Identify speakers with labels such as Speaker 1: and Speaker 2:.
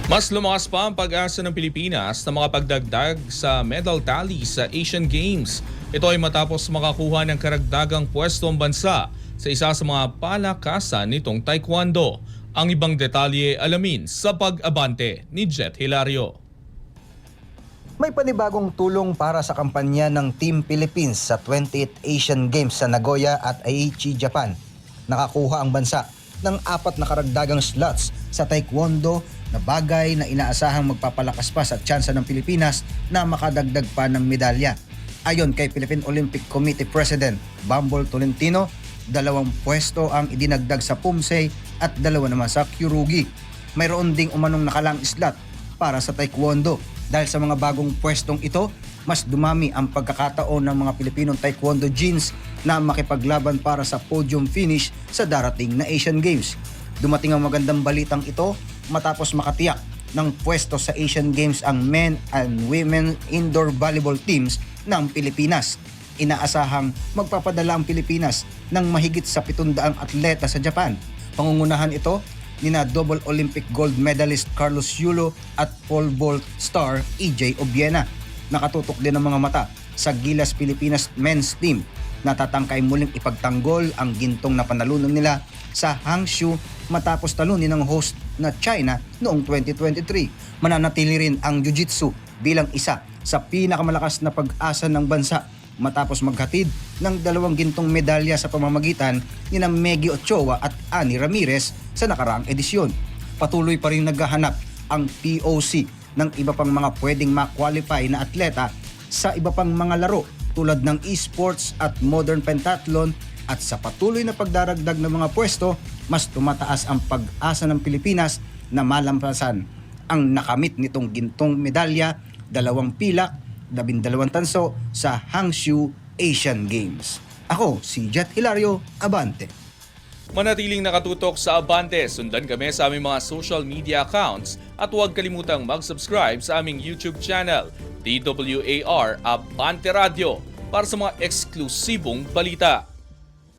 Speaker 1: Mas lumakas pa ang pag-asa ng Pilipinas na makapagdagdag sa medal tally sa Asian Games. Ito ay matapos makakuha ng karagdagang pwesto ang bansa sa isa sa mga palakasan nitong taekwondo. Ang ibang detalye alamin sa pag-abante ni Jet Hilario.
Speaker 2: May panibagong tulong para sa kampanya ng Team Philippines sa 28th Asian Games sa Nagoya at Aichi, Japan. Nakakuha ang bansa ng 4 na karagdagang slots sa taekwondo na bagay na inaasahang magpapalakas pa sa tsansa ng Pilipinas na makadagdag pa ng medalya. Ayon kay Philippine Olympic Committee President Bambol Tolentino, 2 pwesto ang idinagdag sa Pumsei at 2 naman sa Kyorugi. Mayroon ding umanong nakalang slot para sa taekwondo. Dahil sa mga bagong pwestong ito, mas dumami ang pagkakataon ng mga Pilipinong taekwondo jeans na makipaglaban para sa podium finish sa darating na Asian Games. Dumating ang magandang balitang ito matapos makatiyak ng pwesto sa Asian Games ang men and women indoor volleyball teams ng Pilipinas. Inaasahang magpapadala ang Pilipinas ng mahigit sa 700 atleta sa Japan. Pangungunahan ito nina double Olympic gold medalist Carlos Yulo at pole vault star EJ Obiena. Nakatutok din ang mga mata sa Gilas Pilipinas men's team na tatangkay muling ipagtanggol ang gintong na panalunan nila sa Hangzhou matapos talunin ng host na China noong 2023. Mananatili rin ang jiu-jitsu bilang isa sa pinakamalakas na pag-asa ng bansa matapos maghatid ng 2 gintong medalya sa pamamagitan ni Meggy Ochoa at Annie Ramirez sa nakaraang edisyon. Patuloy pa rin naghahanap ang POC ng iba pang mga pwedeng ma-qualify na atleta sa iba pang mga laro tulad ng esports at modern pentathlon, at sa patuloy na pagdaragdag ng mga pwesto, mas tumataas ang pag-asa ng Pilipinas na malampasan ang nakamit nitong gintong medalya, 2 pilak, 12 tanso sa Hangzhou Asian Games. Ako si Jet Hilario, Abante.
Speaker 1: Manatiling nakatutok sa Abante, sundan kami sa aming mga social media accounts at huwag kalimutang mag-subscribe sa aming YouTube channel, DWAR Abante Radio, para sa mga eksklusibong balita.